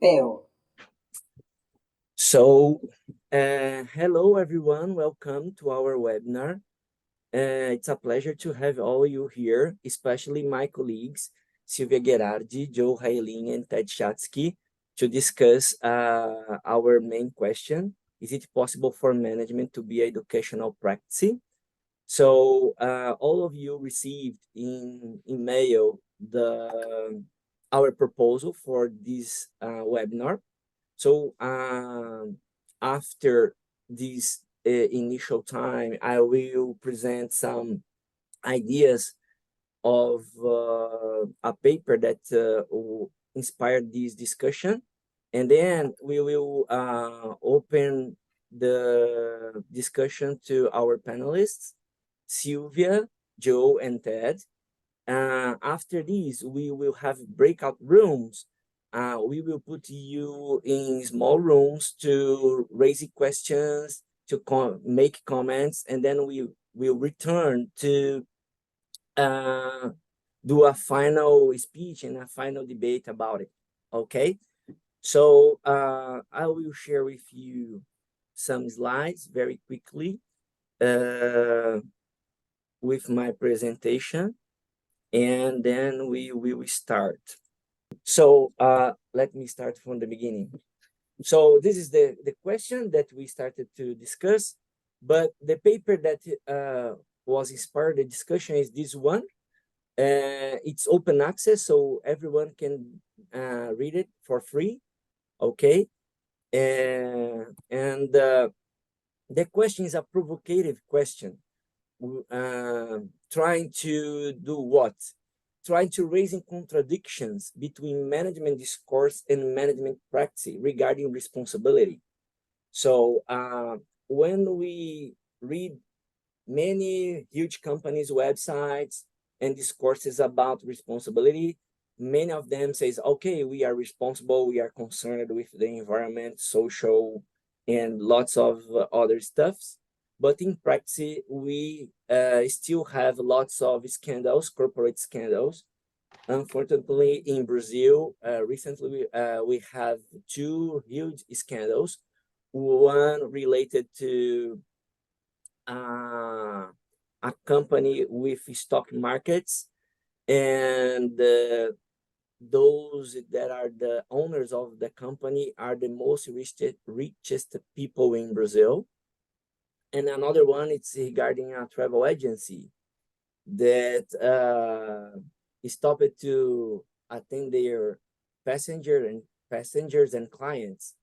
Theo. So, hello everyone, welcome to our webinar. It's a pleasure to have all you here, especially my colleagues, Silvia Gherardi, Raellin, and Schatzky, to discuss our main question. Is it possible for management to be educational practice? So, all of you received in email our proposal for this webinar. So after this initial time, I will present some ideas of a paper that inspired this discussion. And then we will open the discussion to our panelists, Silvia, Joe, and Ted. After this, we will have breakout rooms. We will put you in small rooms to raise questions, to make comments, and then we will return to do a final speech and a final debate about it. Okay, so I will share with you some slides very quickly with my presentation, and then we will start. So let me start from the beginning. So this is the question that we started to discuss, but the paper that was inspired the discussion is this one. It's open access, so everyone can read it for free, okay? And the question is a provocative question, trying to do what? Trying to raise contradictions between management discourse and management practice regarding responsibility. So when we read many huge companies' websites and discourses about responsibility, many of them says, okay, we are responsible, we are concerned with the environment, social, and lots of other stuffs. But in practice, we still have lots of scandals, corporate scandals. Unfortunately, in Brazil, recently we have two huge scandals. One related to a company with stock markets, and those that are the owners of the company are the most richest people in Brazil. And another one, it's regarding a travel agency that stopped to attend their passengers and clients.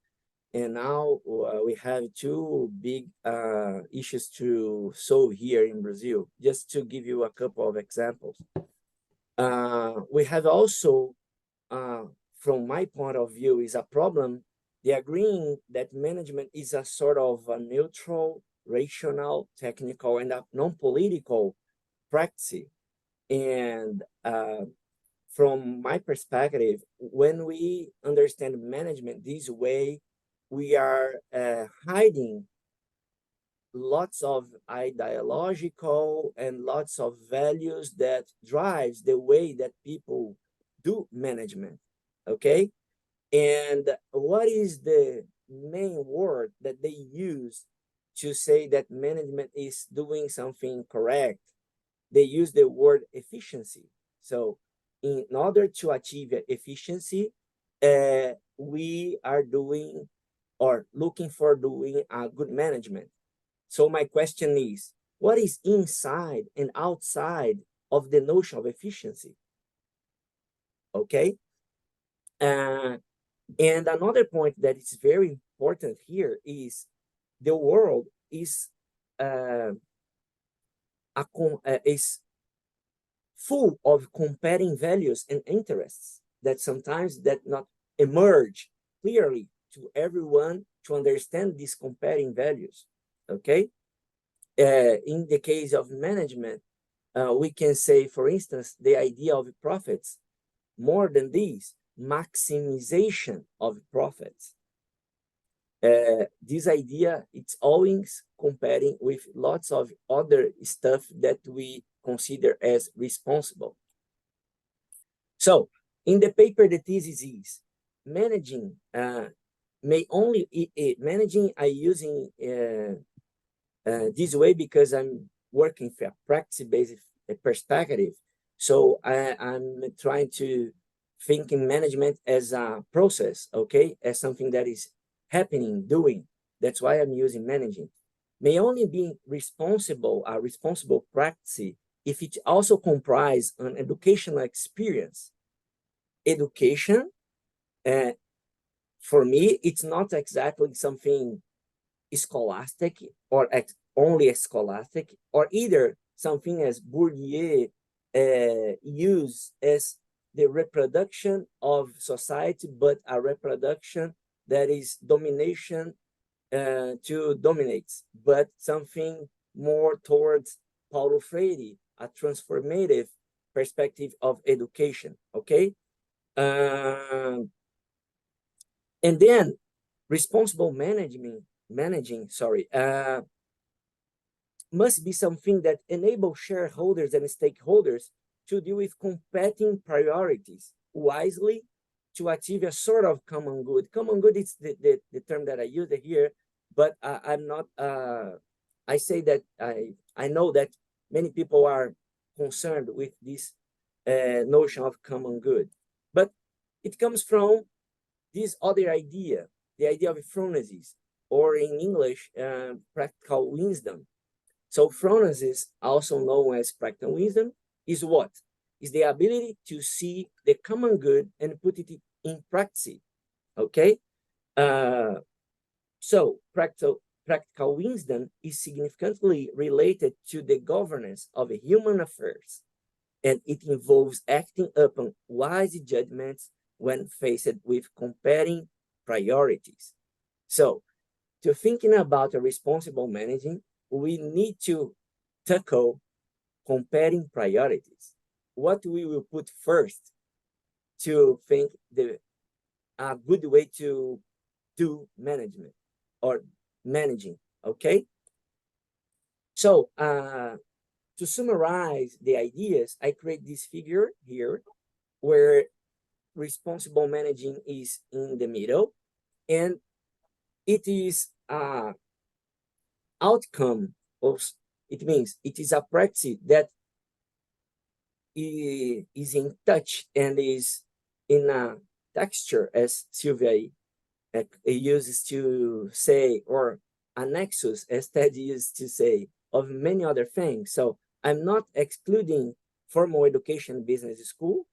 And now we have two big issues to solve here in Brazil. Just to give you a couple of examples. We have also, from my point of view, is a problem, the agreeing that management is a sort of a neutral, rational, technical, and a non-political practice. And from my perspective, when we understand management this way, we are hiding lots of ideological and lots of values that drives the way that people do management, okay? And what is the main word that they use to say that management is doing something correct? They use the word efficiency. So in order to achieve efficiency, we are doing or looking for doing a good management. So my question is, what is inside and outside of the notion of efficiency? Okay. And another point that is very important here is the world is full of comparing values and interests that sometimes that not emerge clearly to everyone to understand these comparing values, okay? In the case of management, we can say, for instance, the idea of profits, more than these, maximization of profits. This idea, it's always comparing with lots of other stuff that we consider as responsible. So in the paper, the thesis is managing may only managing I using this way because I'm working from a practice-based perspective. So I'm trying to think in management as a process, okay, as something that is happening, doing. That's why I'm using managing. May only be responsible, a responsible practice if it also comprise an educational experience. Education, for me, it's not exactly something scholastic or only scholastic, or either something as Bourdieu used as the reproduction of society, but a reproduction that is domination to dominate, but something more towards Paulo Freire, a transformative perspective of education, okay? And then responsible managing, must be something that enables shareholders and stakeholders to deal with competing priorities wisely to achieve a sort of common good. Common good is the term that I use here, but I'm not, I say that I know that many people are concerned with this notion of common good, but it comes from this other idea, the idea of phronesis, or in English, practical wisdom. So phronesis, also known as practical wisdom, is what? Is the ability to see the common good and put it in practice, okay? So practical wisdom is significantly related to the governance of human affairs, and it involves acting upon wise judgments when faced with competing priorities. So, to thinking about a responsible managing, we need to tackle comparing priorities. What we will put first to think a good way to do management or managing, okay? So to summarize the ideas, I create this figure here where responsible managing is in the middle, and it is outcome of, it means it is a practice that is in touch and is in a texture, as Silvia uses to say, or a nexus, as Ted used to say, of many other things. So I'm not excluding formal education business school,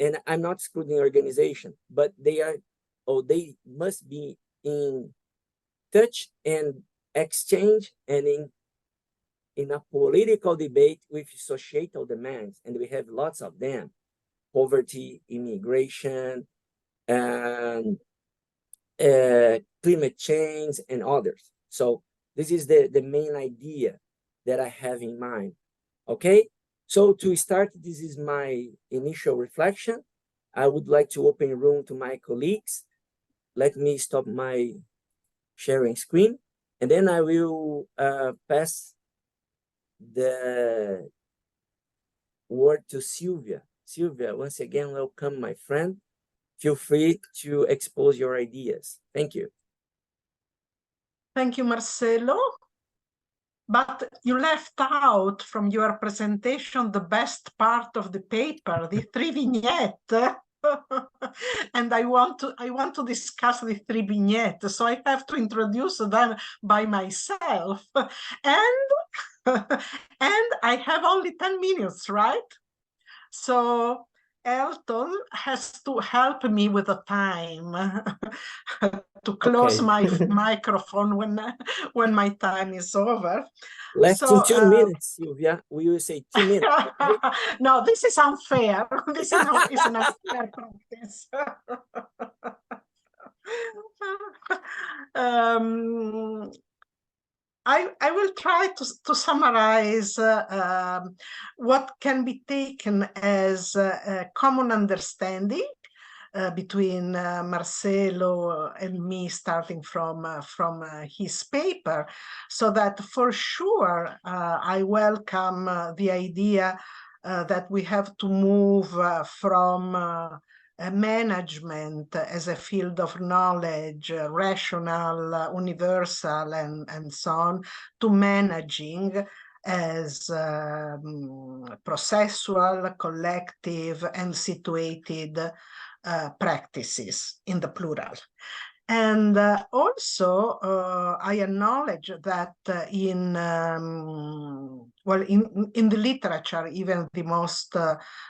and I'm not excluding organization, but they are, or they must be in touch and exchange and in a political debate with societal demands, and we have lots of them: poverty, immigration, and climate change, and others. So this is the main idea that I have in mind, okay? So to start, this is my initial reflection. I would like to open room to my colleagues. Let me stop my sharing screen, and then I will pass the word to Silvia. Silvia, once again, welcome, my friend. Feel free to expose your ideas. Thank you. Thank you, Marcelo. But you left out from your presentation the best part of the paper, the 3 vignettes. And I want to discuss the 3 vignettes, so I have to introduce them by myself. And and I have only 10 minutes, right? So Elton has to help me with the time to close my microphone when my time is over. Less than 2 minutes, Silvia. We will say 2 minutes. Okay? No, this is unfair. This is an unfair practice. I will try to summarize what can be taken as a common understanding between Marcelo and me, starting from his paper, so that for sure I welcome the idea that we have to move from management as a field of knowledge, rational, universal, and so on, to managing as processual, collective, and situated practices in the plural. And also, I acknowledge that in the literature, even the most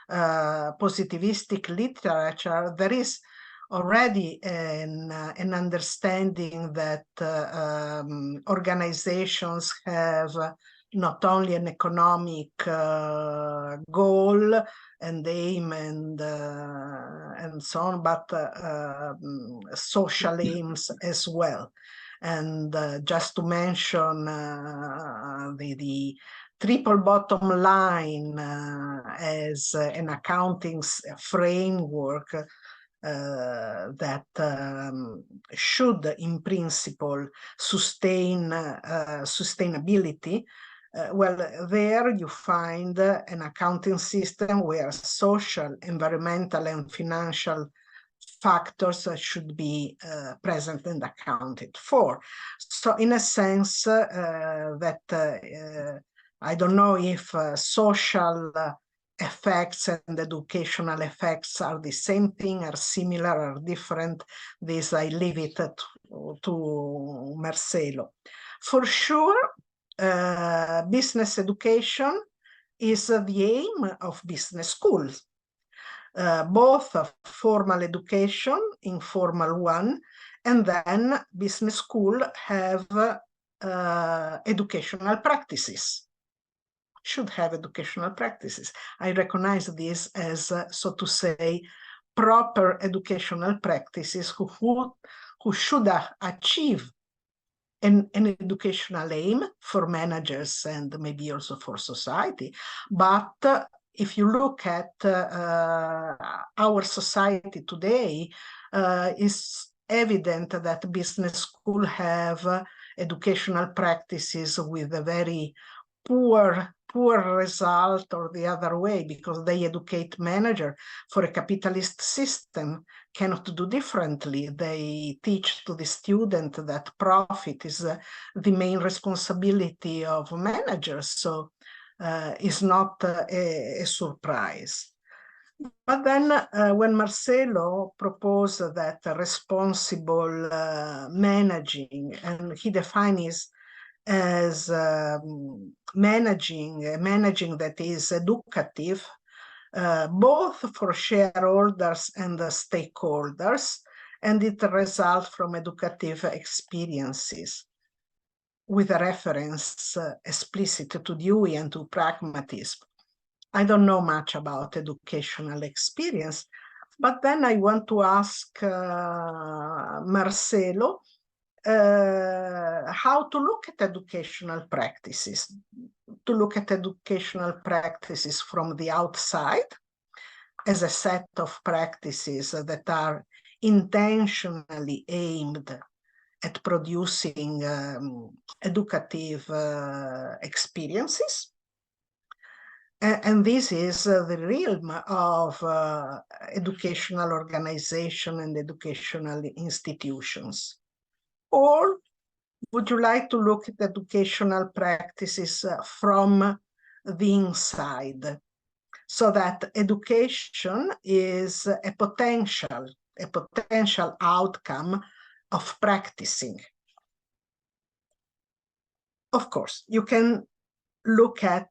positivistic literature, there is already an understanding that organizations have not only an economic goal and aim and so on, but social aims as well. And just to mention the triple bottom line as an accounting framework that should, in principle, sustain sustainability. Well, there you find an accounting system where social, environmental, and financial factors should be present and accounted for. So in a sense that I don't know if social effects and educational effects are the same thing, are similar, or different. This I leave it to Marcelo. For sure, business education is the aim of business schools, both formal education, informal one, and then business school have educational practices, should have educational practices. I recognize this as, so to say, proper educational practices who should achieve an educational aim for managers and maybe also for society. But if you look at our society today, it's evident that business schools have educational practices with a very poor result, or the other way, because they educate manager for a capitalist system, cannot do differently. They teach to the student that profit is the main responsibility of managers, so it's not a surprise. But then when Marcelo proposed that responsible managing, and he defines as managing that is educative, both for shareholders and stakeholders, and it results from educative experiences with a reference explicit to Dewey and to pragmatism. I don't know much about educational experience, but then I want to ask Marcelo how to look at educational practices, from the outside as a set of practices that are intentionally aimed at producing educative experiences. And this is the realm of educational organization and educational institutions. Or would you like to look at educational practices from the inside, so that education is a potential outcome of practicing? Of course, you can look at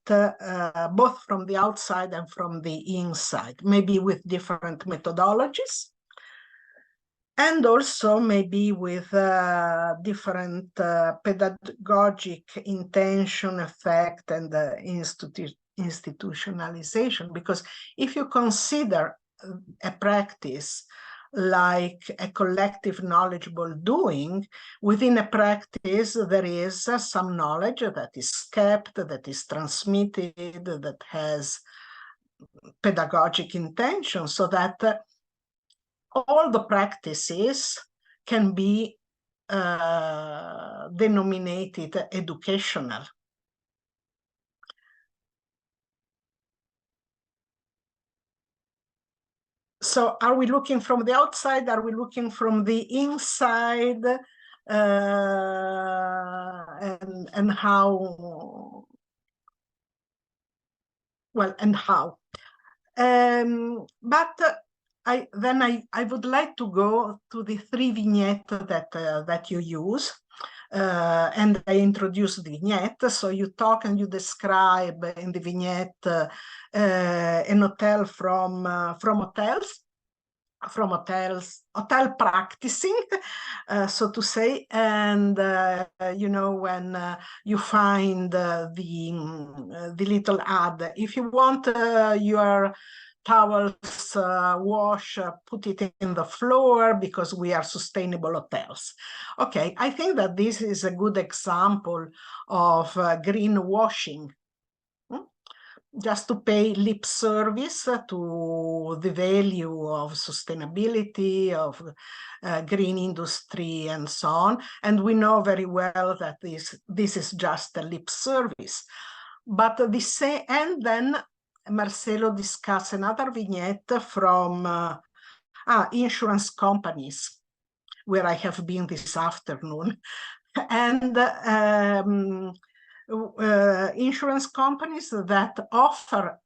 both from the outside and from the inside, maybe with different methodologies, and also maybe with different pedagogic intention, effect, and institutionalization. Because if you consider a practice like a collective knowledgeable doing, within a practice there is some knowledge that is kept, that is transmitted, that has pedagogic intention, so that all the practices can be denominated educational. So are we looking from the outside? Are we looking from the inside? And how? Well, and how? But I would like to go to the 3 vignettes that you use. And I introduce the vignette. So you talk and you describe in the vignette an hotel from hotel practicing, so to say, and you know, when you find the little ad, if you want your towels wash, put it in the floor because we are sustainable hotels. Okay, I think that this is a good example of greenwashing. Just to pay lip service to the value of sustainability, of green industry, and so on. And we know very well that this is just a lip service. But and then Marcelo discussed another vignette from insurance companies, where I have been this afternoon. And insurance companies that offer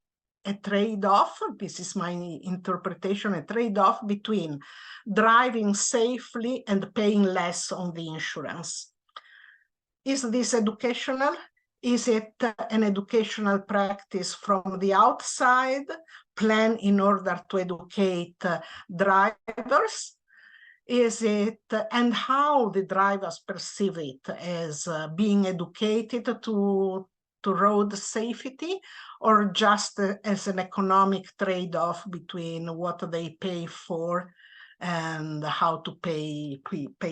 a trade-off, this is my interpretation, a trade-off between driving safely and paying less on the insurance. Is this educational? Is it an educational practice from the outside, planned in order to educate drivers? Is it, and how the drivers perceive it, as being educated to road safety, or just as an economic trade-off between what they pay for and how to pay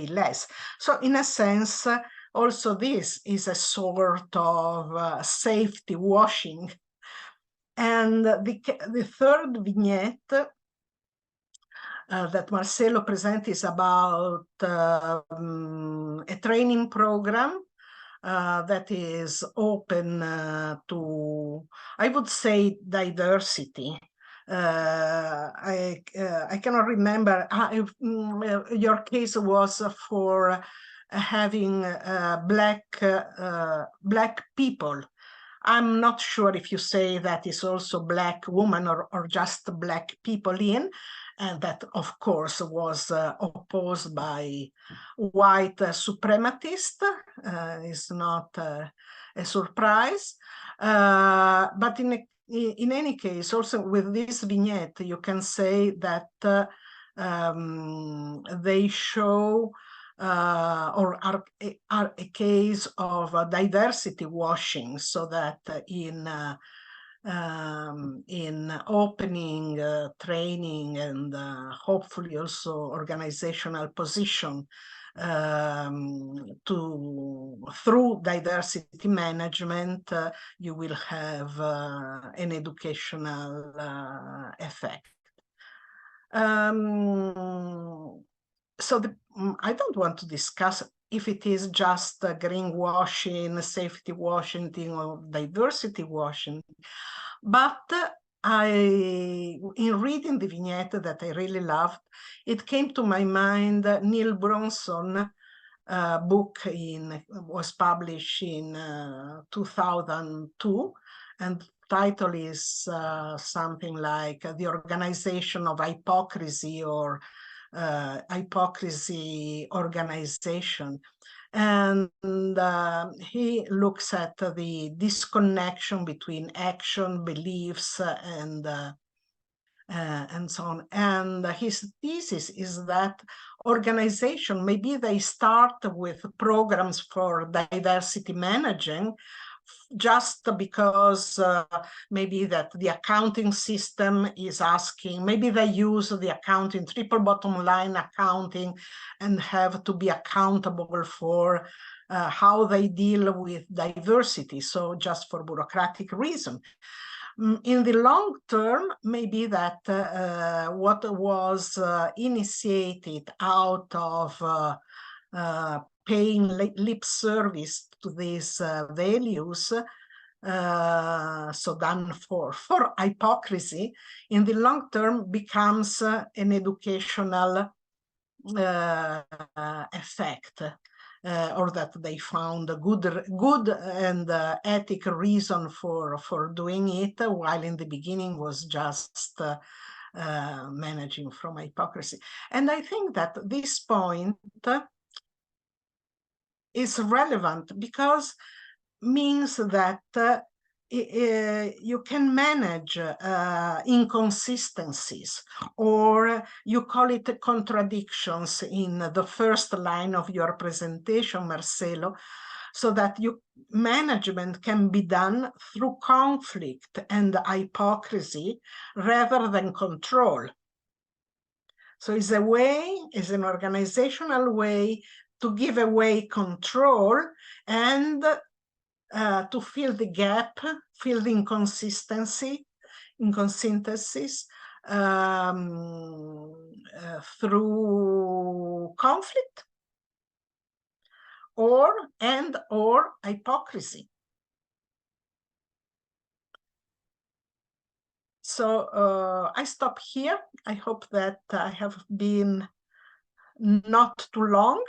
less? So in a sense, also this is a sort of safety washing. And the third vignette that Marcelo presents is about a training program that is open to, I would say, diversity. I cannot remember. Your case was for having black people. I'm not sure if you say that is also black woman or just black people in. And that, of course, was opposed by white supremacists. Is not a surprise. But in any case, also with this vignette, you can say that they show or are a case of diversity washing, so that in opening, training, and hopefully also organizational position through diversity management, you will have an educational effect. So I don't want to discuss if it is just greenwashing, safety washing, or diversity washing. But in reading the vignette that I really loved, it came to my mind Neil Bronson book was published in 2002, and title is something like The Organization of Hypocrisy, or Hypocrisy Organization. And he looks at the disconnection between action, beliefs, and so on. And his thesis is that organization, maybe they start with programs for diversity managing, just because maybe that the accounting system is asking, maybe they use the accounting, triple bottom line accounting, and have to be accountable for how they deal with diversity. So just for bureaucratic reason. In the long term, maybe that what was initiated out of paying lip service to these values so done for hypocrisy, in the long term becomes an educational effect, or that they found a good and ethical reason for doing it, while in the beginning was just managing from hypocrisy. And I think that this point is relevant because means that you can manage inconsistencies, or you call it contradictions in the first line of your presentation, Marcelo, so that management can be done through conflict and hypocrisy rather than control. So it's a way, it's an organizational way to give away control and to fill the gap, fill the inconsistencies through conflict or hypocrisy. So I stop here. I hope that I have been not too long.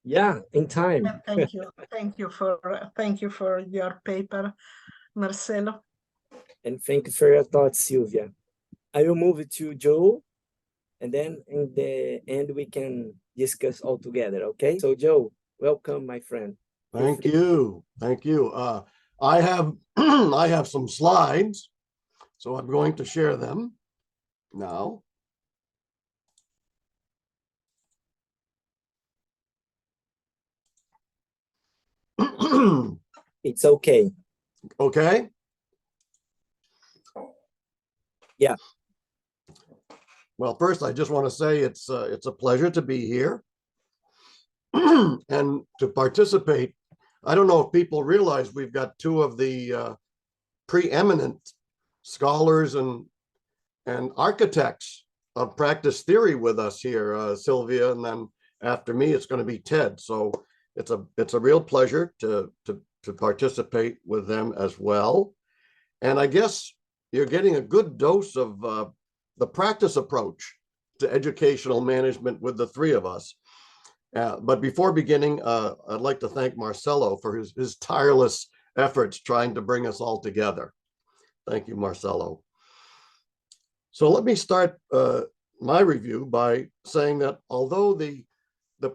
Yeah, in time. Thank you. Thank you for your paper, Marcelo. And thank you for your thoughts, Silvia. I will move it to Joe, and then in the end we can discuss all together, okay? So Joe, welcome, my friend. Thank you. Thank you. I have I have some slides, so I'm going to share them now. It's okay. Okay. Yeah. Well, first, I just want to say it's a pleasure to be here and to participate. I don't know if people realize we've got two of the preeminent scholars and architects of practice theory with us here, Silvia, and then after me, it's going to be Ted. So it's a real pleasure to participate with them as well. And I guess you're getting a good dose of the practice approach to educational management with the three of us. But before beginning, I'd like to thank Marcelo for his tireless efforts trying to bring us all together. Thank you, Marcelo. So let me start my review by saying that although the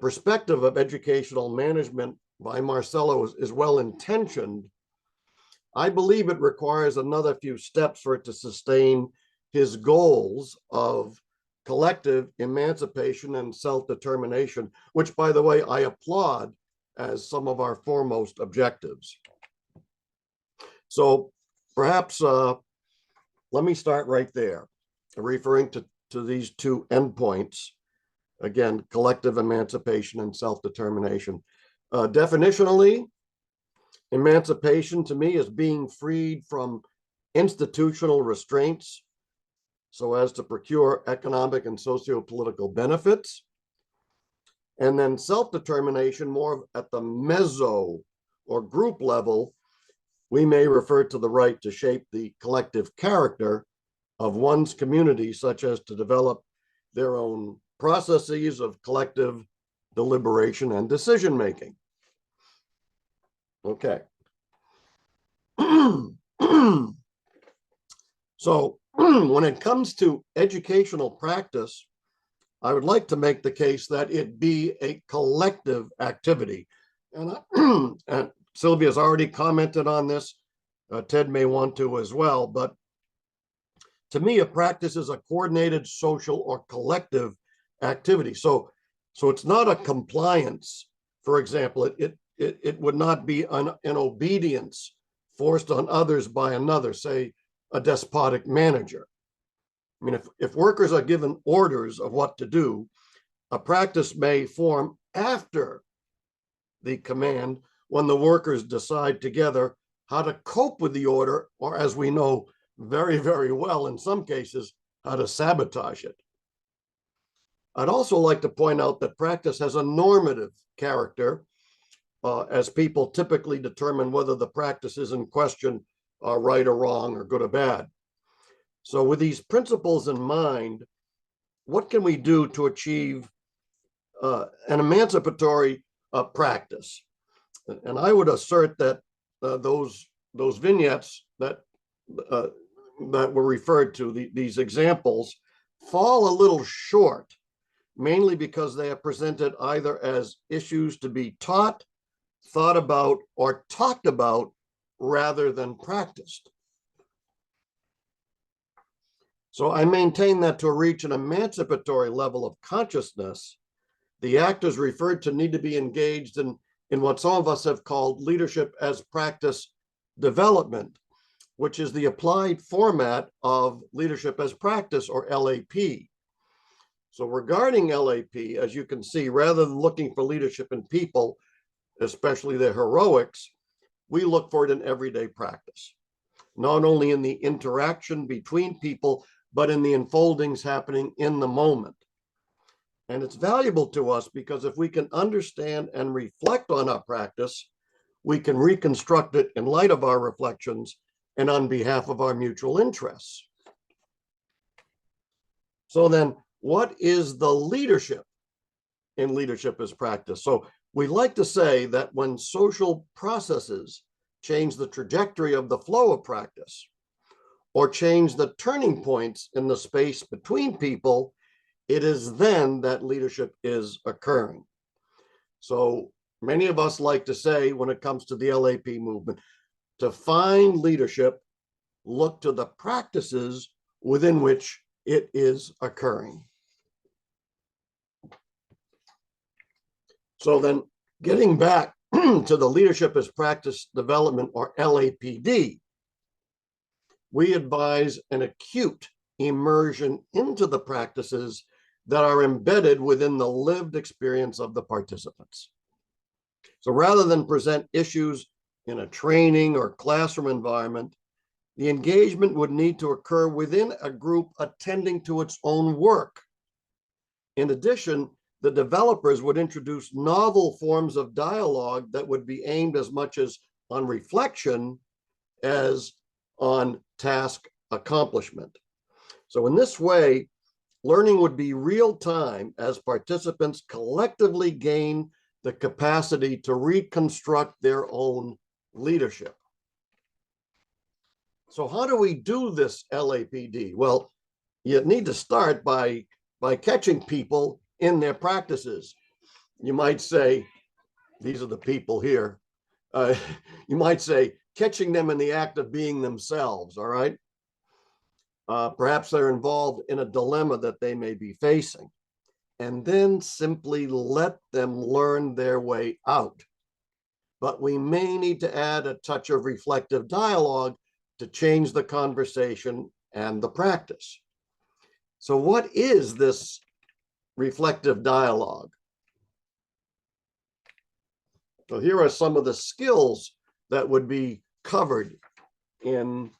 perspective of educational management by Marcelo is well-intentioned, I believe it requires another few steps for it to sustain his goals of collective emancipation and self-determination, which, by the way, I applaud as some of our foremost objectives. So perhaps let me start right there, referring to these two endpoints. Again, collective emancipation and self-determination. Definitionally, emancipation to me is being freed from institutional restraints so as to procure economic and socio-political benefits. And then self-determination, more at the meso or group level, we may refer to the right to shape the collective character of one's community, such as to develop their own processes of collective deliberation and decision-making. Okay. So when it comes to educational practice, I would like to make the case that it be a collective activity. And Silvia's already commented on this. Ted may want to as well, but to me, a practice is a coordinated social or collective activity. So it's not a compliance. For example, it would not be an obedience forced on others by another, say a despotic manager. I mean, if workers are given orders of what to do, a practice may form after the command when the workers decide together how to cope with the order, or as we know very, very well in some cases, how to sabotage it. I'd also like to point out that practice has a normative character as people typically determine whether the practices in question are right or wrong or good or bad. So with these principles in mind, what can we do to achieve an emancipatory practice? And I would assert that those vignettes that were referred to, these examples, fall a little short, mainly because they are presented either as issues to be taught, thought about, or talked about rather than practiced. So I maintain that to reach an emancipatory level of consciousness, the actors referred to need to be engaged in what some of us have called leadership as practice development, which is the applied format of leadership as practice, or LAP. So regarding LAP, as you can see, rather than looking for leadership in people, especially their heroics, we look for it in everyday practice, not only in the interaction between people, but in the unfoldings happening in the moment. And it's valuable to us because if we can understand and reflect on our practice, we can reconstruct it in light of our reflections and on behalf of our mutual interests. So then, what is the leadership in leadership as practice? So we like to say that when social processes change the trajectory of the flow of practice, or change the turning points in the space between people, it is then that leadership is occurring. So many of us like to say, when it comes to the LAP movement, to find leadership, look to the practices within which it is occurring. So then, getting back to the leadership as practice development, or LAPD, we advise an acute immersion into the practices that are embedded within the lived experience of the participants. So rather than present issues in a training or classroom environment, the engagement would need to occur within a group attending to its own work. In addition, the developers would introduce novel forms of dialogue that would be aimed as much as on reflection as on task accomplishment. So in this way, learning would be real time as participants collectively gain the capacity to reconstruct their own leadership. So how do we do this LAPD? Well, you need to start by catching people in their practices. You might say, these are the people here. You might say, catching them in the act of being themselves, all right? Perhaps they're involved in a dilemma that they may be facing, and then simply let them learn their way out. But we may need to add a touch of reflective dialogue to change the conversation and the practice. So what is this reflective dialogue? So here are some of the skills that would be covered in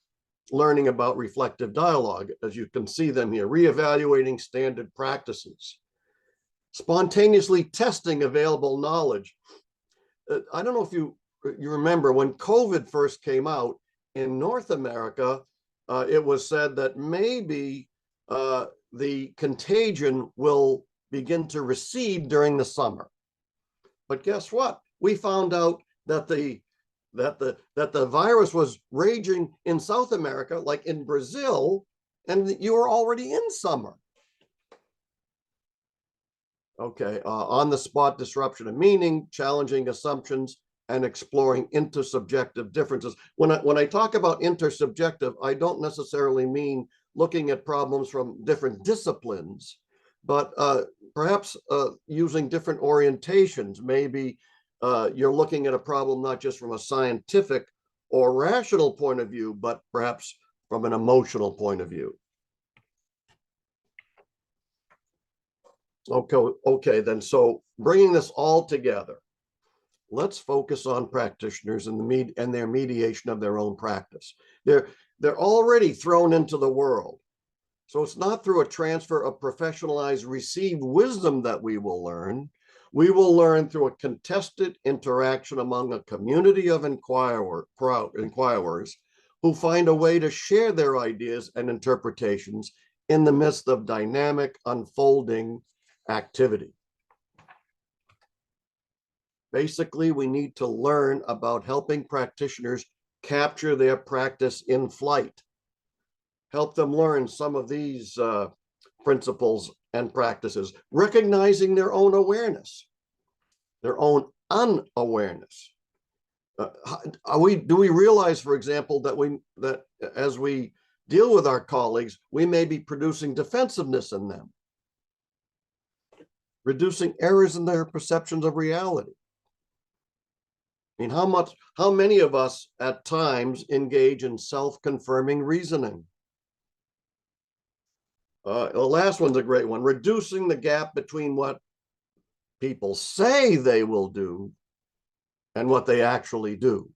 learning about reflective dialogue, as you can see them here. Reevaluating standard practices, spontaneously testing available knowledge. I don't know if you remember when COVID first came out in North America, it was said that maybe the contagion will begin to recede during the summer. But guess what? We found out that the virus was raging in South America, like in Brazil, and you were already in summer. Okay, on-the-spot disruption of meaning, challenging assumptions, and exploring intersubjective differences. When I talk about intersubjective, I don't necessarily mean looking at problems from different disciplines, but perhaps using different orientations. Maybe you're looking at a problem not just from a scientific or rational point of view, but perhaps from an emotional point of view. Okay, then, so bringing this all together, let's focus on practitioners and their mediation of their own practice. They're already thrown into the world. So it's not through a transfer of professionalized received wisdom that we will learn, We will learn through a contested interaction among a community of inquirers who find a way to share their ideas and interpretations in the midst of dynamic, unfolding activity. Basically, we need to learn about helping practitioners capture their practice in flight. Help them learn some of these principles and practices, recognizing their own awareness, their own unawareness. Do we realize, for example, that as we deal with our colleagues, we may be producing defensiveness in them, reducing errors in their perceptions of reality? I mean, how many of us at times engage in self-confirming reasoning? The last one's a great one, reducing the gap between what people say they will do and what they actually do.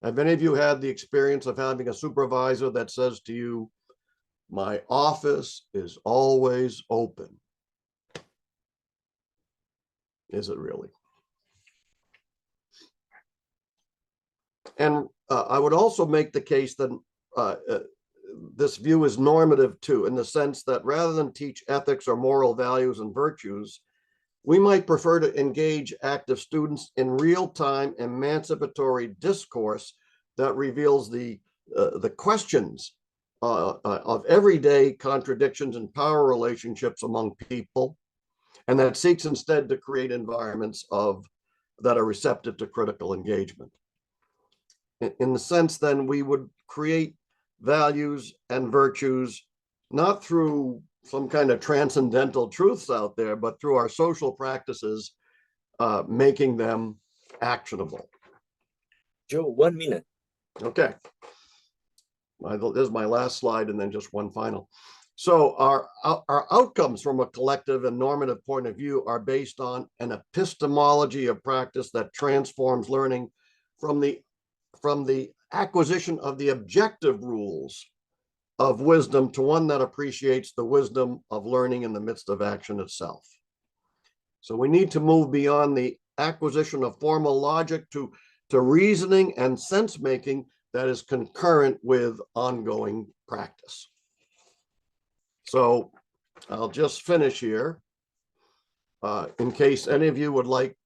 Have any of you had the experience of having a supervisor that says to you, "My office is always open"? Is it really? And I would also make the case that this view is normative too, in the sense that rather than teach ethics or moral values and virtues, we might prefer to engage active students in real-time emancipatory discourse that reveals the questions of everyday contradictions and power relationships among people, and that seeks instead to create environments that are receptive to critical engagement. In the sense, then, we would create values and virtues, not through some kind of transcendental truths out there, but through our social practices, making them actionable. Joe, 1 minute. Okay. This is my last slide, and then just one final. So our outcomes from a collective and normative point of view are based on an epistemology of practice that transforms learning from the acquisition of the objective rules of wisdom to one that appreciates the wisdom of learning in the midst of action itself. So we need to move beyond the acquisition of formal logic to reasoning and sense making that is concurrent with ongoing practice. So I'll just finish here in case any of you would like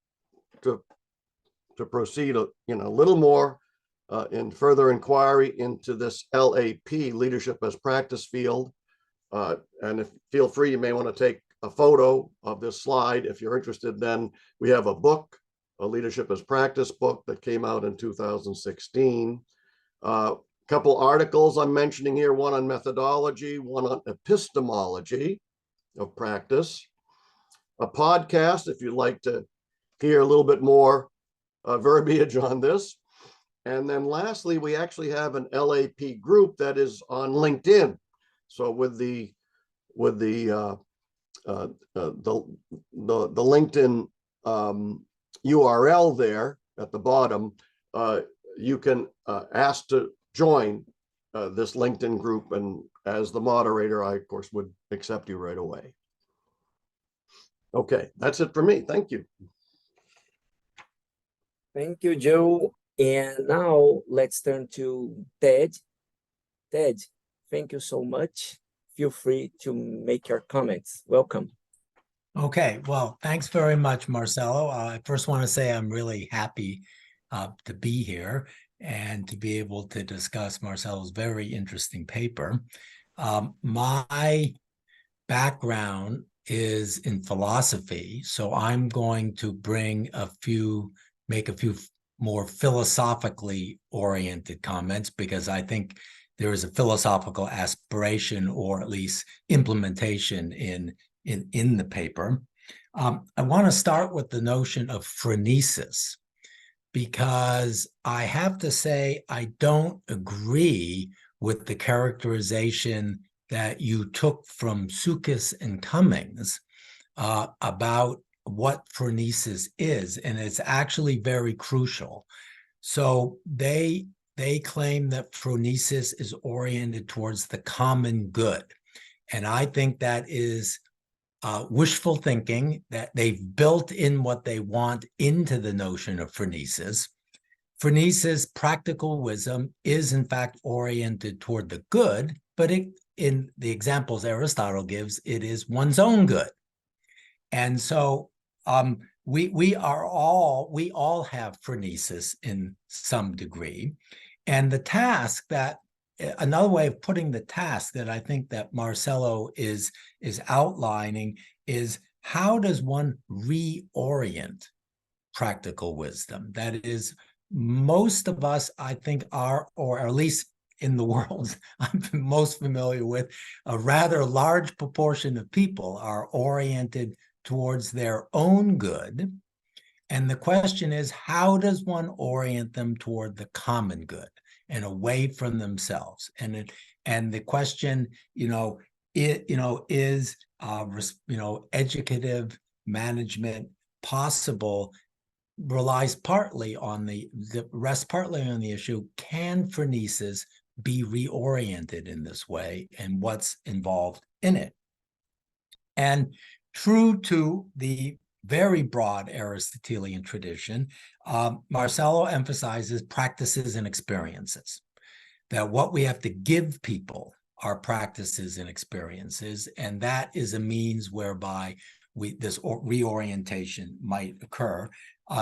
to proceed a little more in further inquiry into this LAP, leadership as practice field. And feel free, you may want to take a photo of this slide if you're interested. Then we have a book, a leadership as practice book that came out in 2016. A couple articles I'm mentioning here, one on methodology, one on epistemology of practice. A podcast, if you'd like to hear a little bit more verbiage on this. And then lastly, we actually have an LAP group that is on LinkedIn. So with the LinkedIn URL there at the bottom, you can ask to join this LinkedIn group, and as the moderator, I of course would accept you right away. Okay, that's it for me. Thank you. Thank you, Joe. And now let's turn to Ted. Ted, thank you so much. Feel free to make your comments. Welcome. Okay, well, thanks very much, Marcelo. I first want to say I'm really happy to be here and to be able to discuss Marcelo's very interesting paper. My background is in philosophy, so I'm going to make a few more philosophically oriented comments, because I think there is a philosophical aspiration, or at least implementation in the paper. I want to start with the notion of phronesis, because I have to say I don't agree with the characterization that you took from Sukis and Cummings about what phronesis is, and it's actually very crucial. So they claim that phronesis is oriented towards the common good, and I think that is wishful thinking, that they've built in what they want into the notion of phronesis. Phronesis, practical wisdom, is in fact oriented toward the good, but in the examples Aristotle gives, it is one's own good. And so we all have phronesis in some degree. And the task that, another way of putting the task that I think that Marcello is outlining is, how does one reorient practical wisdom? That is, most of us, I think, are, or at least in the world I'm most familiar with, a rather large proportion of people are oriented towards their own good. And the question is, how does one orient them toward the common good and away from themselves? And the question, is educative management possible? Relies partly on rests partly on the issue: can phronesis be reoriented in this way, and what's involved in it? And true to the very broad Aristotelian tradition, Marcello emphasizes practices and experiences, that what we have to give people are practices and experiences, and that is a means whereby this reorientation might occur.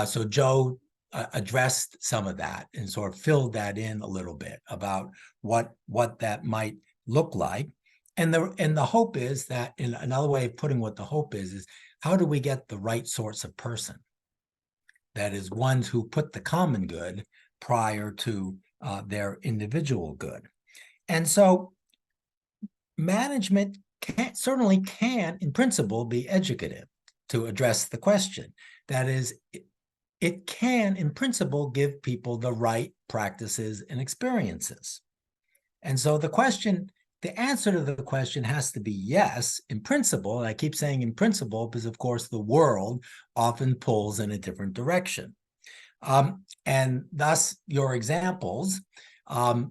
So Joe addressed some of that and sort of filled that in a little bit about what that might look like. And the hope is that, in another way of putting what the hope is how do we get the right sorts of person? That is, ones who put the common good prior to their individual good. And so management certainly can, in principle, be educative to address the question. That is, it can, in principle, give people the right practices and experiences. And so the answer to the question has to be yes, in principle. And I keep saying in principle because, of course, the world often pulls in a different direction. And thus, your examples, I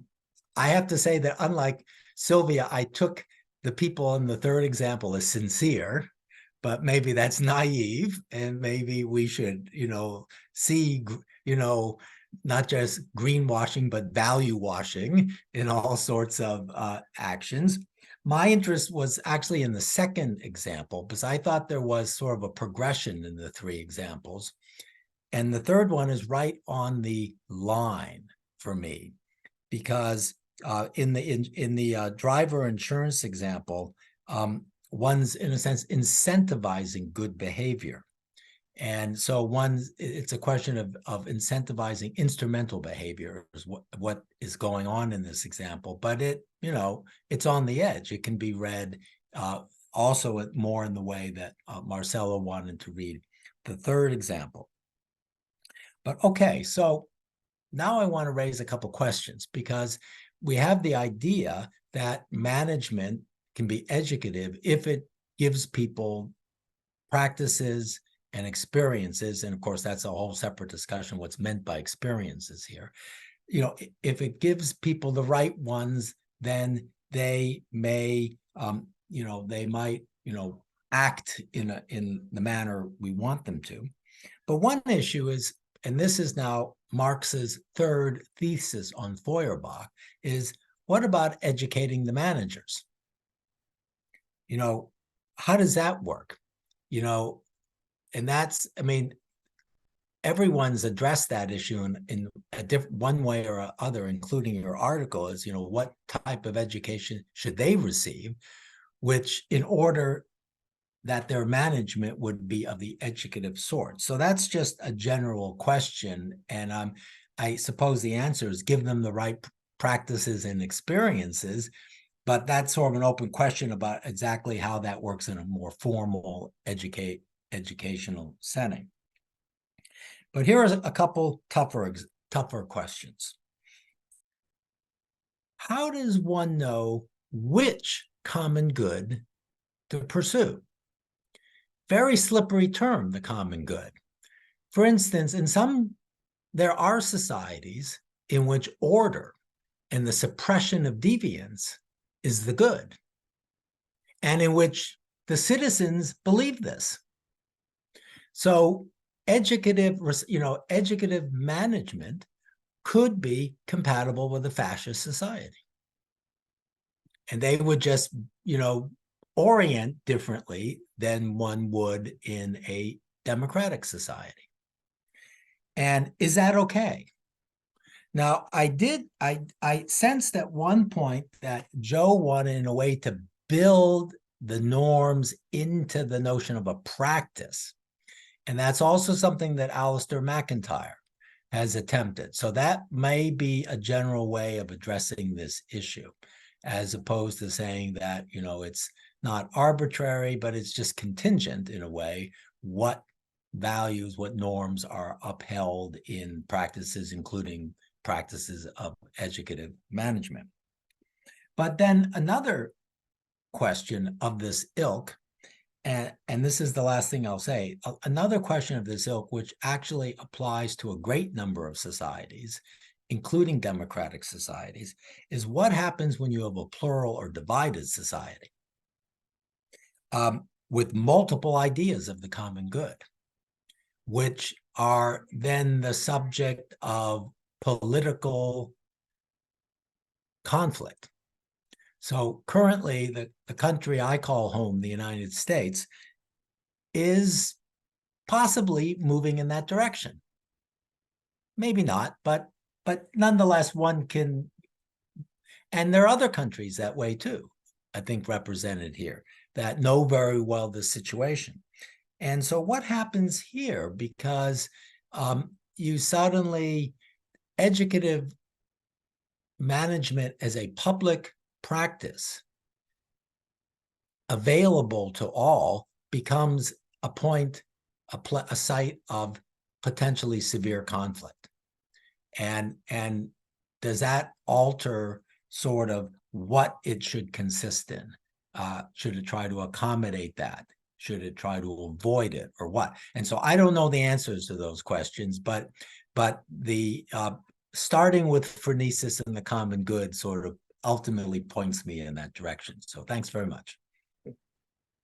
have to say that, unlike Silvia, I took the people in the third example as sincere, but maybe that's naive, and maybe we should, see, not just greenwashing, but value washing in all sorts of actions. My interest was actually in the second example, because I thought there was sort of a progression in the three examples. And the third one is right on the line for me, because in the driver insurance example, one's, in a sense, incentivizing good behavior. And so it's a question of incentivizing instrumental behavior is what is going on in this example. But it's on the edge. It can be read also more in the way that Marcello wanted to read the third example. But okay, so now I want to raise a couple questions, because we have the idea that management can be educative if it gives people practices and experiences. And of course, that's a whole separate discussion, what's meant by experiences here. If it gives people the right ones, then they may, they might, act in the manner we want them to. But one issue is, and this is now Marx's third thesis on Feuerbach, is what about educating the managers? How does that work? And that's, everyone's addressed that issue in a different one way or other, including your article, is, what type of education should they receive, which in order that their management would be of the educative sort. So that's just a general question. And I suppose the answer is give them the right practices and experiences, but that's sort of an open question about exactly how that works in a more formal educational setting. But here are a couple tougher questions. How does one know which common good to pursue? Very slippery term, the common good. For instance, there are societies in which order and the suppression of deviance is the good, and in which the citizens believe this. So educative management could be compatible with a fascist society. And they would just, orient differently than one would in a democratic society. And is that okay? Now, I sensed at one point that Joe wanted, in a way, to build the norms into the notion of a practice. And that's also something that Alistair McIntyre has attempted. So that may be a general way of addressing this issue, as opposed to saying that, it's not arbitrary, but it's just contingent in a way, what values, what norms are upheld in practices, including practices of educative management. But then another question of this ilk, and this is the last thing I'll say, another question of this ilk, which actually applies to a great number of societies, including democratic societies, is what happens when you have a plural or divided society with multiple ideas of the common good, which are then the subject of political conflict. So currently, the country I call home, the United States, is possibly moving in that direction. Maybe not, but nonetheless, one can, and there are other countries that way too, I think represented here, that know very well the situation. And so what happens here, because you suddenly, educative management as a public practice available to all becomes a point, a site of potentially severe conflict. And does that alter sort of what it should consist in? Should it try to accommodate that? Should it try to avoid it, or what? And so I don't know the answers to those questions, but the starting with phronesis and the common good sort of ultimately points me in that direction. So thanks very much.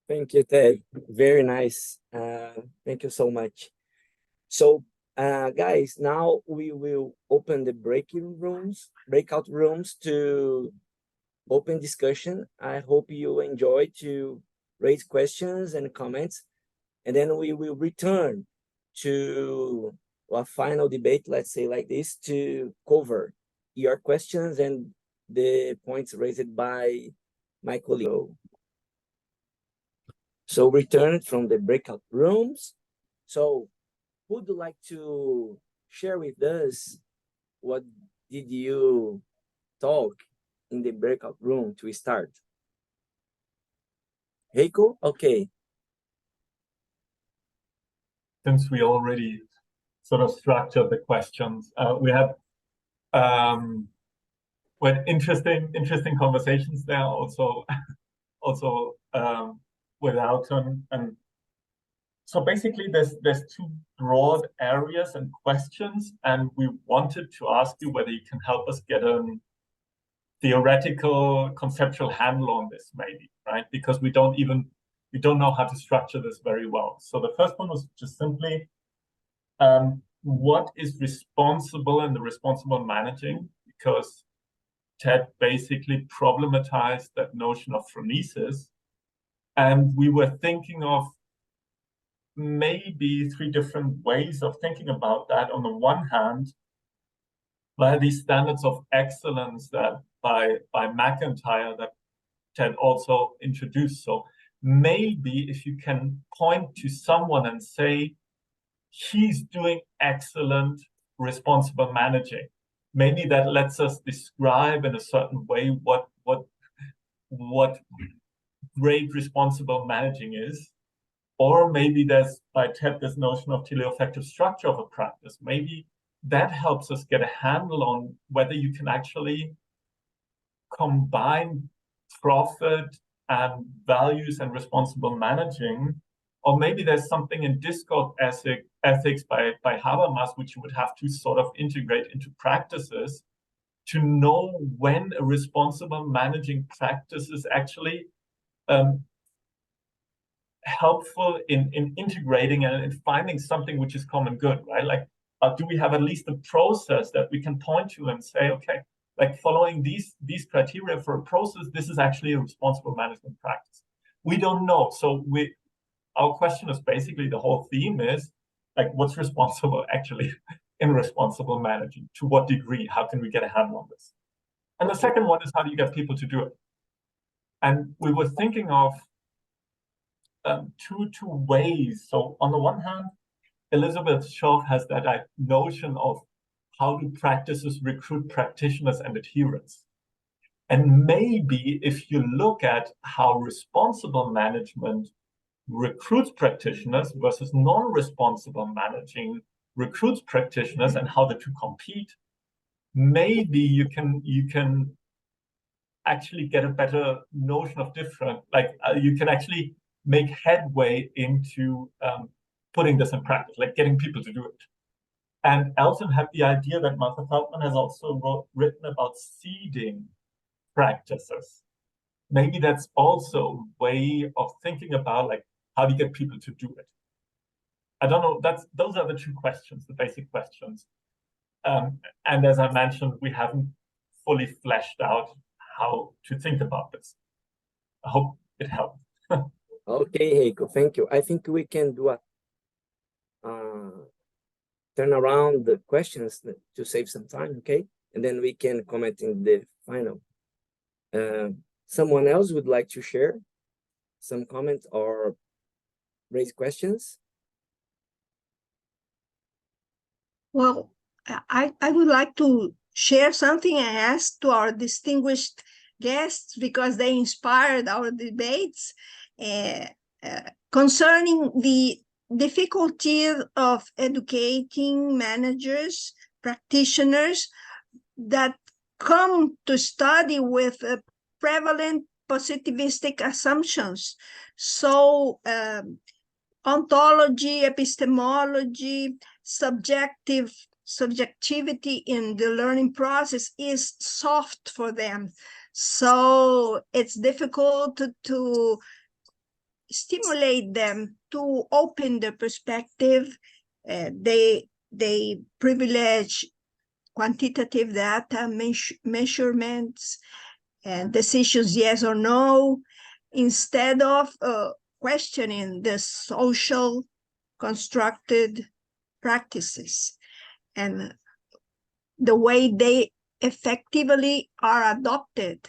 Thank you, Ted. Very nice. Thank you so much. So, guys, now we will open the breakout rooms to open discussion. I hope you enjoy to raise questions and comments, and then we will return to a final debate, let's say like this, to cover your questions and the points raised by my colleague. So return from the breakout rooms. So who would like to share with us what did you talk in the breakout room to start? Heiko? Okay. Since we already sort of structured the questions, we had interesting conversations there also with Alton. And so basically there's two broad areas and questions, and we wanted to ask you whether you can help us get a theoretical conceptual handle on this, maybe, right? Because we don't know how to structure this very well. So the first one was just simply what is responsible and the responsible managing, because Ted basically problematized that notion of phronesis. And we were thinking of maybe three different ways of thinking about that. On the one hand, by these standards of excellence that by McIntyre that Ted also introduced. So maybe if you can point to someone and say, he's doing excellent responsible managing, maybe that lets us describe in a certain way what great responsible managing is. Or maybe there's, by Ted, this notion of teleoffective structure of a practice. Maybe that helps us get a handle on whether you can actually combine profit and values and responsible managing. Or maybe there's something in discord ethics by Habermas, which you would have to sort of integrate into practices to know when a responsible managing practice is actually helpful in integrating and in finding something which is common good, right? Like, do we have at least a process that we can point to and say, okay, like following these criteria for a process, this is actually a responsible management practice. We don't know. So our question is basically, the whole theme is like, what's responsible actually in responsible managing? To what degree? How can we get a handle on this? And the second one is, how do you get people to do it? And we were thinking of two ways. So on the one hand, Elizabeth Schoff has that notion of how do practices recruit practitioners and adherents. And maybe if you look at how responsible management recruits practitioners versus non-responsible managing recruits practitioners and how the two compete, maybe you can actually get a better notion of different, like you can actually make headway into putting this in practice, like getting people to do it. And Elton had the idea that Martha Feldman has also written about seeding practices. Maybe that's also a way of thinking about, like, how do you get people to do it? I don't know. Those are the two questions, the basic questions. And as I mentioned, we haven't fully fleshed out how to think about this. I hope it helped. Okay, Heiko, thank you. I think we can do a turn around the questions to save some time, okay? And then we can comment in the final. Someone else would like to share some comments or raise questions? Well, I would like to share something and ask to our distinguished guests, because they inspired our debates concerning the difficulty of educating managers, practitioners that come to study with prevalent positivistic assumptions. So ontology, epistemology, subjectivity in the learning process is soft for them. So it's difficult to stimulate them to open the perspective. They privilege quantitative data, measurements, and decisions yes or no, instead of questioning the social constructed practices and the way they effectively are adopted,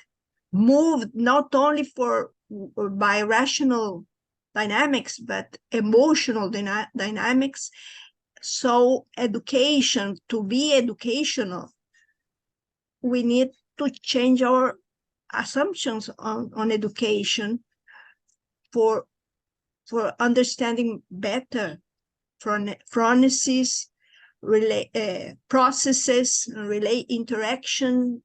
moved not only by rational dynamics, but emotional dynamics. So education, to be educational, we need to change our assumptions on education for understanding better phronesis, processes, interaction,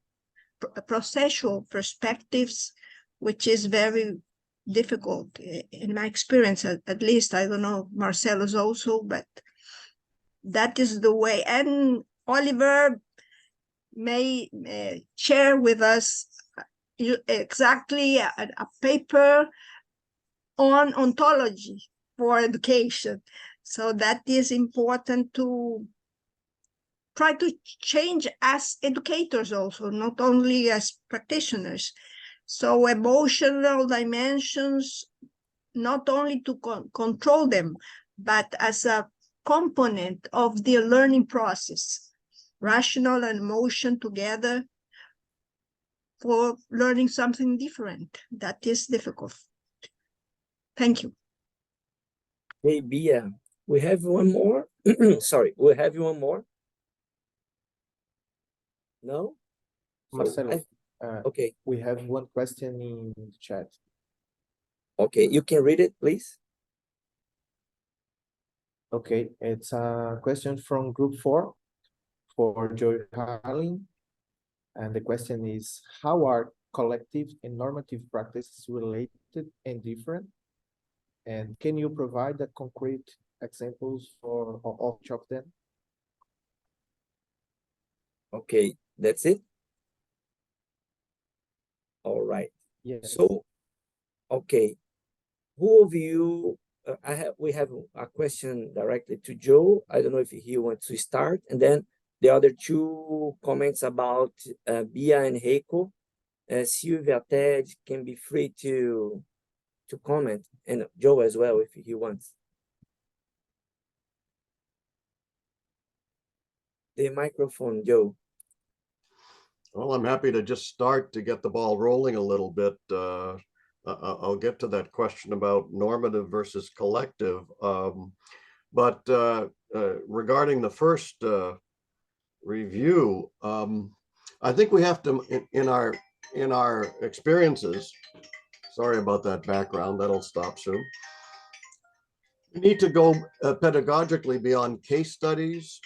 processual perspectives, which is very difficult in my experience, at least. I don't know, Marcelo's also, but that is the way. And Oliver may share with us exactly a paper on ontology for education. So that is important to try to change as educators also, not only as practitioners. So emotional dimensions, not only to control them, but as a component of the learning process, rational and emotion together for learning something different. That is difficult. Thank you. Hey, Bia, we have one more. Sorry, we have one more. No? Marcelo, okay. We have one question in the chat. Okay, you can read it, please. Okay, it's a question from group 4 for Raellin. And the question is, how are collective and normative practices related and different? And can you provide the concrete examples of each of them? Okay, that's it. All right. Yes. So, okay, who of you we have a question directly to Joe. I don't know if he wants to start, and then the other two comments about Bia and Heiko. Silvia, Ted can be free to comment, and Joe as well if he wants. The microphone, Joe. Well, I'm happy to just start to get the ball rolling a little bit. I'll get to that question about normative versus collective. But regarding the first review, I think we have to, in our experiences, sorry about that background, that'll stop soon. We need to go pedagogically beyond case studies.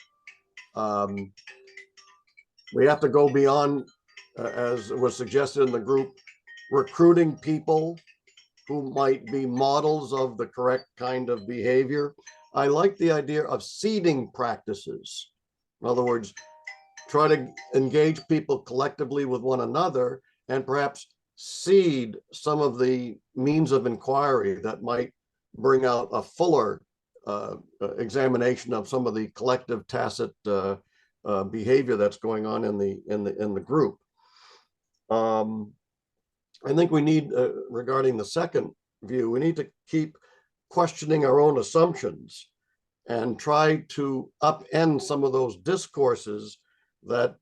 We have to go beyond, as was suggested in the group, recruiting people who might be models of the correct kind of behavior. I like the idea of seeding practices. In other words, try to engage people collectively with one another and perhaps seed some of the means of inquiry that might bring out a fuller examination of some of the collective tacit behavior that's going on in the group. I think we need, regarding the second view, we need to keep questioning our own assumptions and try to upend some of those discourses that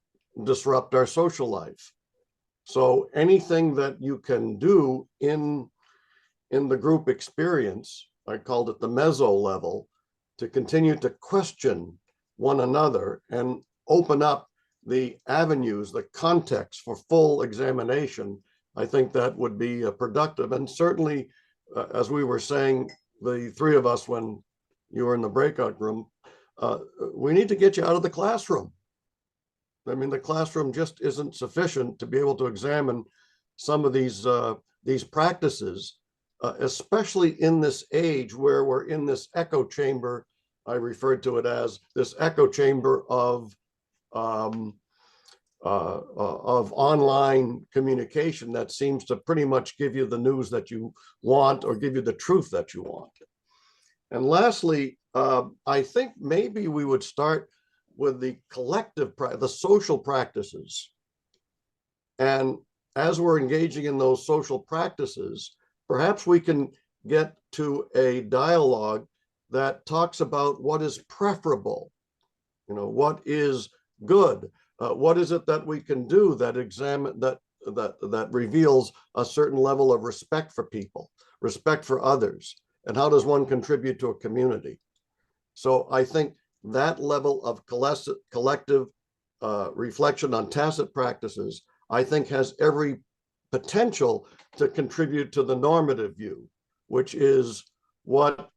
disrupt our social life. So anything that you can do in the group experience, I called it the meso level, to continue to question one another and open up the avenues, the context for full examination, I think that would be productive. And certainly, as we were saying, the three of us, when you were in the breakout room, we need to get you out of the classroom. I mean, the classroom just isn't sufficient to be able to examine some of these practices, especially in this age where we're in this echo chamber. I referred to it as this echo chamber of online communication that seems to pretty much give you the news that you want or give you the truth that you want. And lastly, I think maybe we would start with the collective, the social practices. And as we're engaging in those social practices, perhaps we can get to a dialogue that talks about what is preferable, what is good. What is it that we can do that that reveals a certain level of respect for people, respect for others, and how does one contribute to a community? So I think that level of collective reflection on tacit practices, I think, has every potential to contribute to the normative view, which is what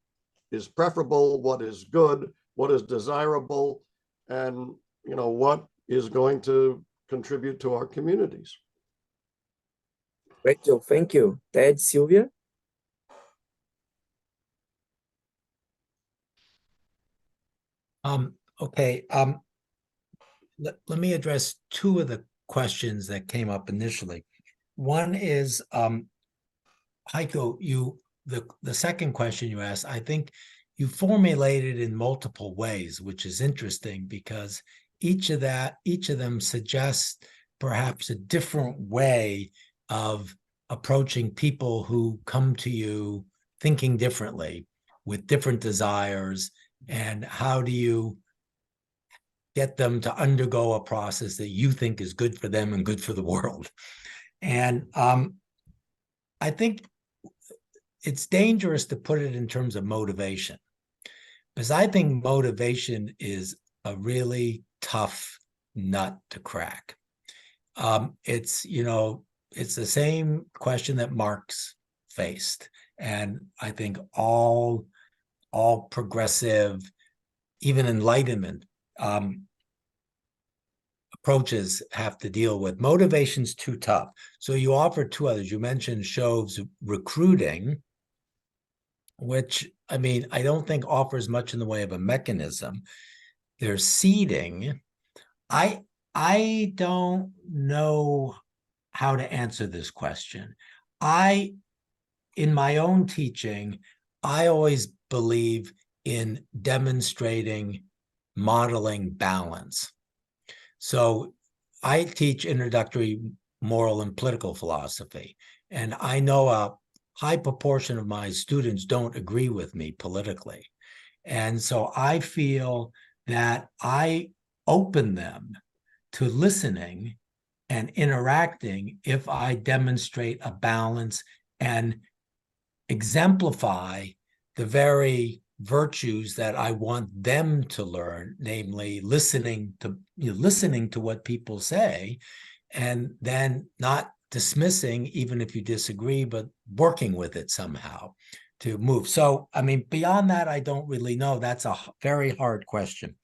is preferable, what is good, what is desirable, and what is going to contribute to our communities. Great, Joe. Thank you. Ted, Silvia? Okay. Let me address two of the questions that came up initially. One is, Heiko, the second question you asked, I think you formulated in multiple ways, which is interesting because each of them suggests perhaps a different way of approaching people who come to you thinking differently with different desires, and how do you get them to undergo a process that you think is good for them and good for the world. And I think it's dangerous to put it in terms of motivation, because I think motivation is a really tough nut to crack. It's the same question that Marx faced, and I think all progressive, even Enlightenment approaches have to deal with. Motivation's too tough. So you offered two others. You mentioned Chauve's recruiting, which, I mean, I don't think offers much in the way of a mechanism. There's seeding. I don't know how to answer this question. In my own teaching, I always believe in demonstrating, modeling balance. So I teach introductory moral and political philosophy, and I know a high proportion of my students don't agree with me politically. And so I feel that I open them to listening and interacting if I demonstrate a balance and exemplify the very virtues that I want them to learn, namely listening to what people say, and then not dismissing, even if you disagree, but working with it somehow to move. So, I mean, beyond that, I don't really know. That's a very hard question.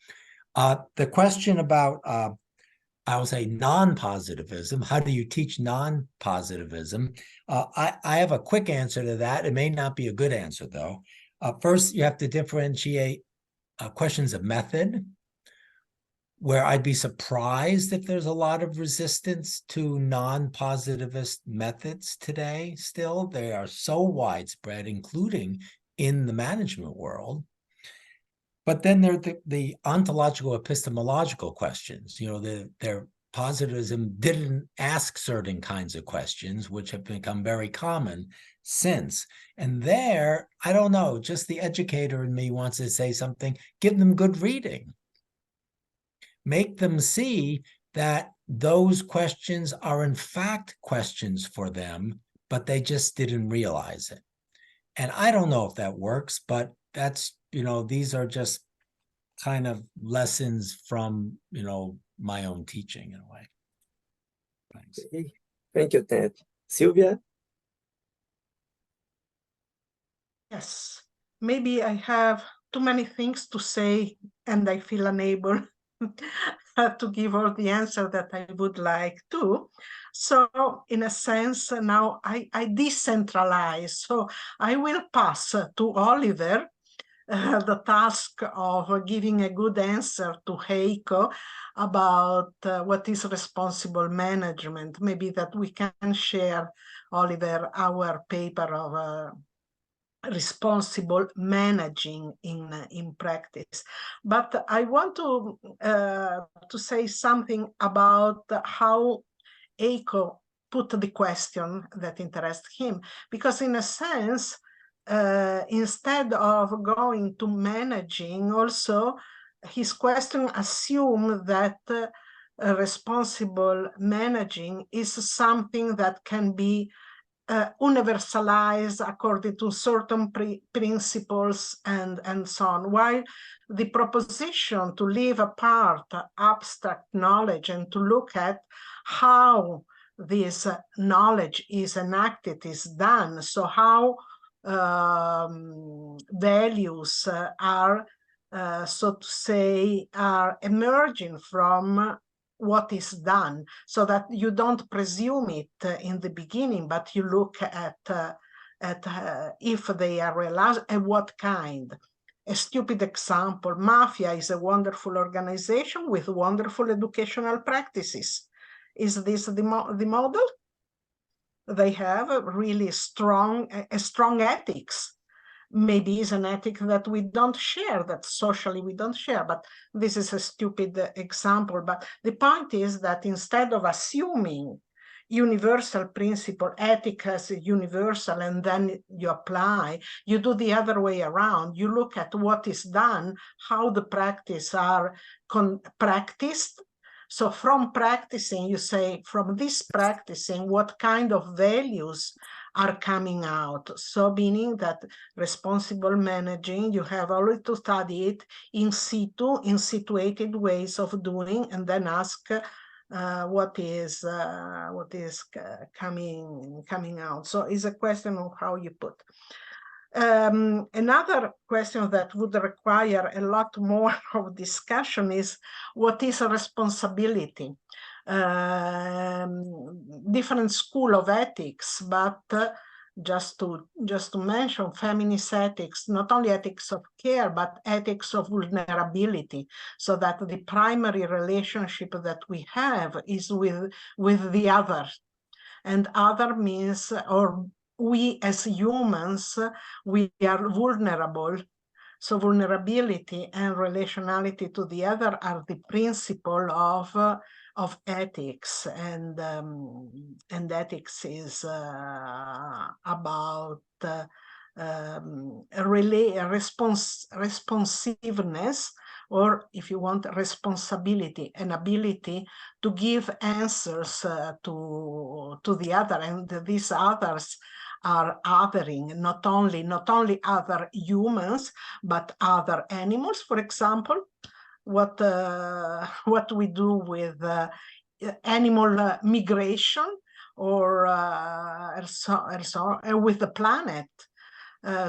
The question about, I will say, non-positivism, how do you teach non-positivism? I have a quick answer to that. It may not be a good answer, though. First, you have to differentiate questions of method, where I'd be surprised if there's a lot of resistance to non-positivist methods today. Still, they are so widespread, including in the management world. But then there are the ontological epistemological questions. You know, their positivism didn't ask certain kinds of questions, which have become very common since. And there, I don't know, just the educator in me wants to say something, give them good reading. Make them see that those questions are in fact questions for them, but they just didn't realize it. And I don't know if that works, but that's, you know, these are just kind of lessons from, you know, my own teaching in a way. Thanks. Okay. Thank you, Ted. Silvia? Yes, maybe I have too many things to say and I feel unable to give all the answer that I would like to. So in a sense, now I decentralize. So I will pass to Oliver the task of giving a good answer to Heiko about what is responsible management. Maybe that we can share, Oliver, our paper of responsible managing in practice. But I want to say something about how Heiko put the question that interests him, because in a sense, instead of going to managing, also his question assumes that responsible managing is something that can be universalized according to certain principles and so on, while the proposition to leave apart abstract knowledge and to look at how this knowledge is enacted, is done, so how values are, so to say, are emerging from what is done, so that you don't presume it in the beginning, but you look at if they are realized and what kind. A stupid example, Mafia is a wonderful organization with wonderful educational practices. Is this the model? They have a really strong ethics. Maybe is an ethic that we don't share, that socially we don't share, but this is a stupid example. But the point is that instead of assuming universal principle, ethic as universal, and then you apply, you do the other way around. You look at what is done, how the practice are practiced. So from practicing, you say, from this practicing, what kind of values are coming out? So meaning that responsible managing, you have already to study it in situ, in situated ways of doing, and then ask what is coming out. So it's a question of how you put. Another question that would require a lot more of discussion is what is a responsibility? Different school of ethics, but just to mention feminist ethics, not only ethics of care, but ethics of vulnerability, so that the primary relationship that we have is with the other. And other means, or we as humans, we are vulnerable. So vulnerability and relationality to the other are the principle of ethics, and ethics is about responsiveness, or if you want, responsibility, an ability to give answers to the other, and these others are othering not only other humans but other animals. For example, what we do with animal migration, or with the planet,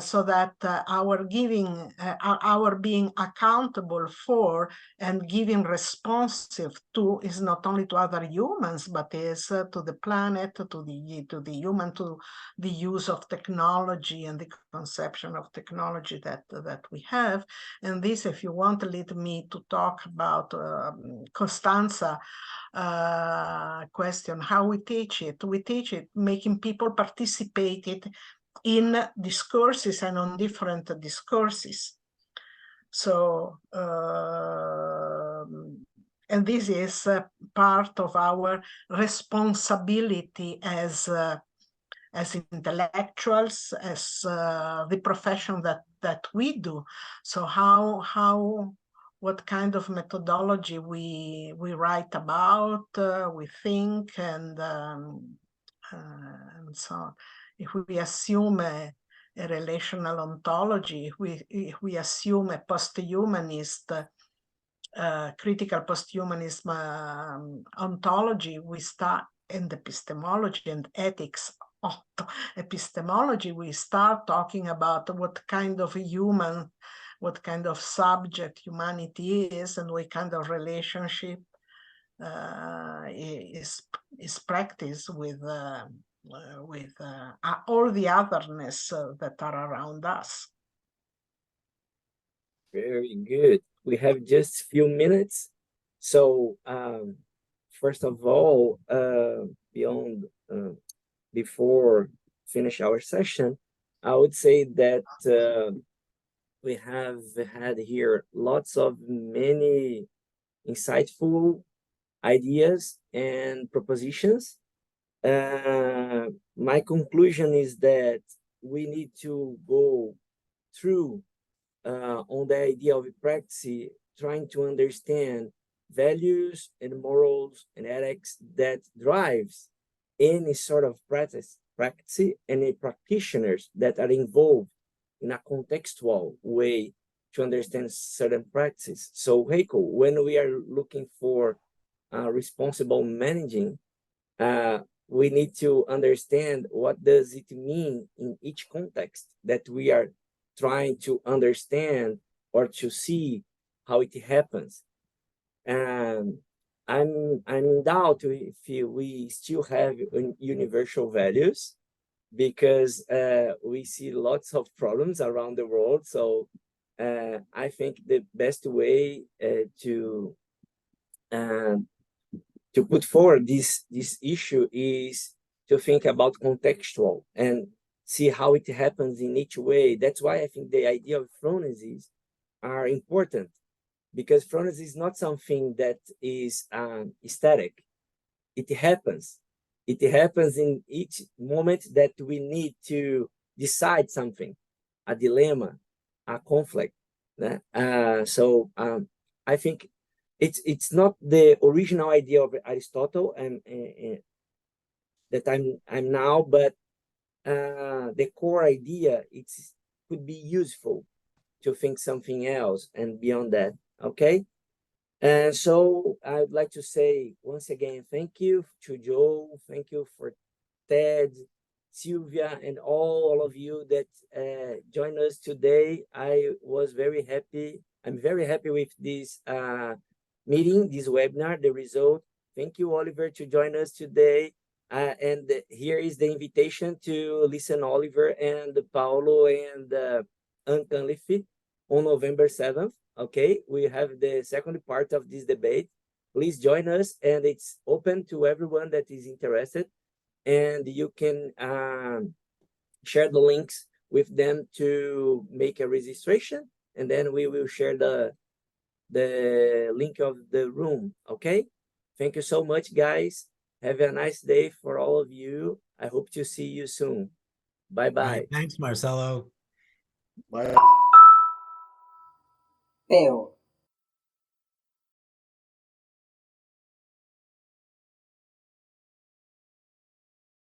so that our being accountable for and giving responsive to is not only to other humans, but is to the planet, to the human, to the use of technology and the conception of technology that we have. And this, if you want, lead me to talk about Costanza question, how we teach it. We teach it making people participate in discourses and on different discourses. So, and this is part of our responsibility as intellectuals, as the profession that we do. So what kind of methodology we write about, we think, and so on. If we assume a relational ontology, if we assume a post-humanist, critical post-humanism ontology, we start in the epistemology and ethics epistemology, we start talking about what kind of human, what kind of subject humanity is, and what kind of relationship is practiced with all the otherness that are around us. Very good. We have just a few minutes. So first of all, before finish our session, I would say that we have had here lots of many insightful ideas and propositions. My conclusion is that we need to go through on the idea of practice, trying to understand values and morals and ethics that drives any sort of practice and the practitioners that are involved in a contextual way to understand certain practices. So Heiko, when we are looking for responsible managing, we need to understand what does it mean in each context that we are trying to understand or to see how it happens. And I'm in doubt if we still have universal values, because we see lots of problems around the world. So I think the best way to put forward this issue is to think about contextual and see how it happens in each way. That's why I think the idea of phroneses are important, because phronesis is not something that is static. It happens. It happens in each moment that we need to decide something, a dilemma, a conflict. So I think it's not the original idea of Aristotle and that I'm now, but the core idea could be useful to think something else and beyond that. Okay. And so I would like to say once again, thank you to Joe, thank you for Ted, Silvia, and all of you that joined us today. I was very happy. I'm very happy with this meeting, this webinar, the result. Thank you, Oliver, to join us today. And here is the invitation to listen Oliver and Paulo and Anne Cunliffe on November 7th. Okay, we have the second part of this debate. Please join us, and it's open to everyone that is interested. And you can share the links with them to make a registration, and then we will share the link of the room. Okay, thank you so much, guys. Have a nice day for all of you. I hope to see you soon. Bye bye. Right, thanks, Marcelo. Bye. Theo,